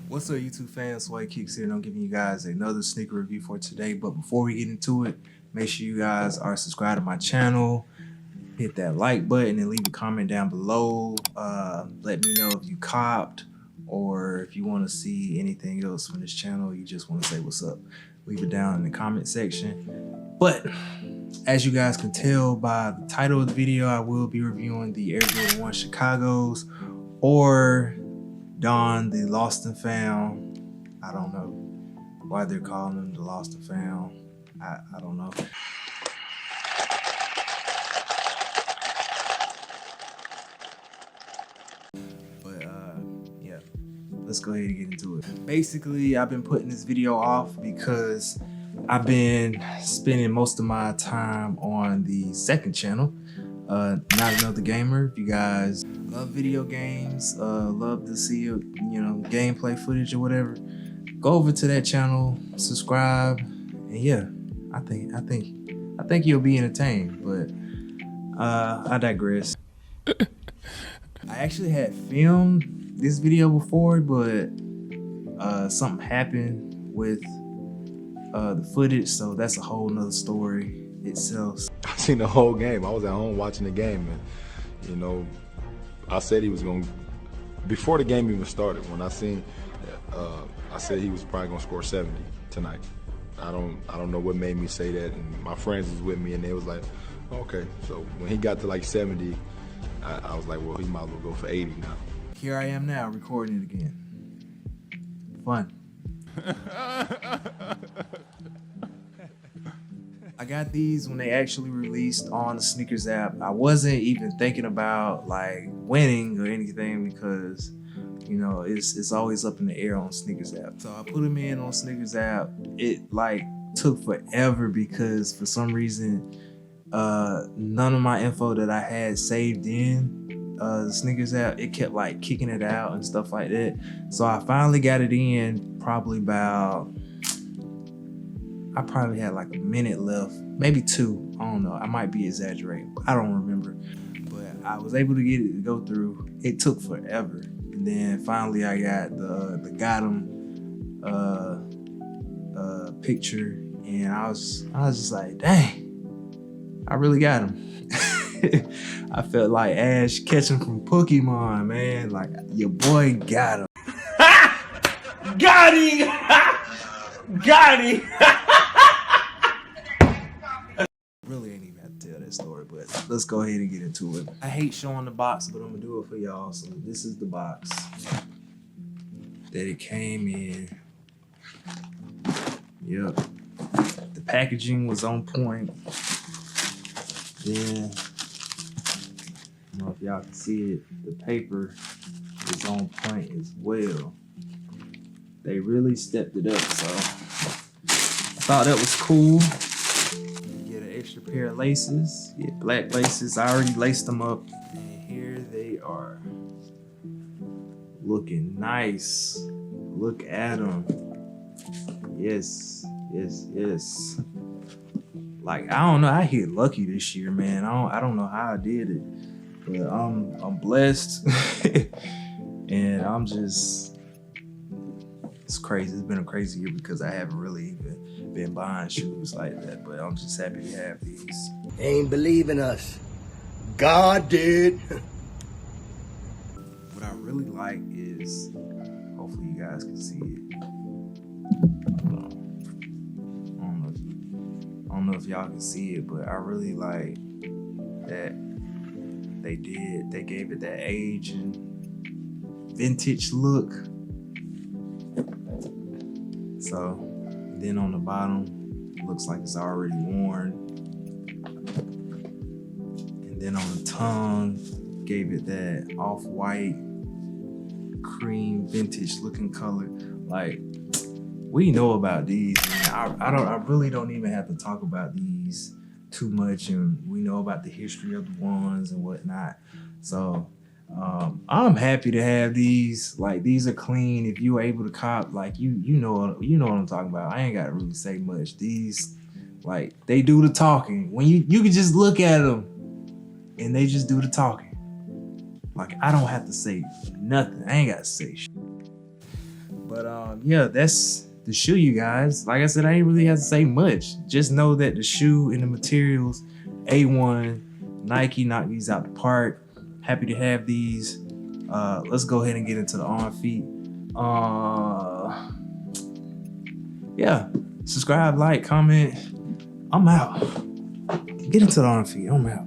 What's up, YouTube fans? Sway Kicks here, and I'm giving you guys another sneaker review for today. But before we get into it, make sure you guys are subscribed to my channel, hit that like button, and leave a comment down below. Let me know if you copped or if you want to see anything else from this channel. You just want to say what's up, leave it down in the comment section. But as you guys can tell by the title of the video, I will be reviewing the Air Jordan 1 Chicago's, or Don the Lost and Found. I don't know why they're calling them the Lost and Found. I don't know. But yeah, let's go ahead and get into it. Basically, I've been putting this video off because I've been spending most of my time on the second channel, Not Another Gamer. If you guys love video games, love to see gameplay footage or whatever, go over to that channel, subscribe, and yeah, I think you'll be entertained. But I digress. I actually had filmed this video before, but something happened with the footage, so that's a whole nother story itself. I seen the whole game. I was at home watching the game, and I said he was going, before the game even started, when I seen, I said he was probably gonna score 70 tonight. I don't know what made me say that, and my friends was with me, and they was like, okay. So when he got to like 70, I was like, well, he might as well go for 80 now. Here I am now, recording it again. Fun. I got these when they actually released on the SNKRS app. I wasn't even thinking about like winning or anything because it's always up in the air on SNKRS app. So I put them in on SNKRS app. It like took forever because for some reason none of my info that I had saved in the SNKRS app, it kept like kicking it out and stuff like that. So I finally got it in probably about, I probably had like a minute left, maybe 2. I don't know. I might be exaggerating. I don't remember. But I was able to get it to go through. It took forever. And then finally I got the got him picture, and I was just like, dang, I really got him. I felt like Ash catching from Pokemon, man. Like, your boy got him. Got him! Got him! Really ain't even have to tell that story, but let's go ahead and get into it. I hate showing the box, but I'm gonna do it for y'all. So this is the box that it came in. Yep. The packaging was on point. Then, I don't know if y'all can see it, the paper is on point as well. They really stepped it up, so I thought that was cool. You get an extra pair of laces, you get black laces. I already laced them up, and here they are, looking nice. Look at them. Yes, yes, yes. Like, I don't know, I hit lucky this year, man. I don't know how I did it, but I'm blessed. And I'm just, it's crazy. It's been a crazy year because I haven't really even been buying shoes like that, but I'm just happy to have these. They ain't believe in us. God did. What I really like is, hopefully you guys can see it. I don't know if y'all can see it, but I really like that they gave it that age and vintage look. So then on the bottom, it looks like it's already worn. And then on the tongue, gave it that off-white, cream, vintage looking color. Like, we know about these, man. I really don't even have to talk about these too much, and we know about the history of the ones and whatnot. So I'm happy to have these. Like, these are clean. If you were able to cop, like, you know what I'm talking about. I ain't gotta really say much. These, like, they do the talking. When you can just look at them and they just do the talking. Like, I don't have to say nothing. I ain't gotta say shit. But yeah, that's the shoe, you guys. Like I said, I ain't really have to say much. Just know that the shoe and the materials, A1, Nike knocked these out the park. Happy to have these. Let's go ahead and get into the on feet. Yeah, subscribe, like, comment. I'm out. Get into the on feet. I'm out.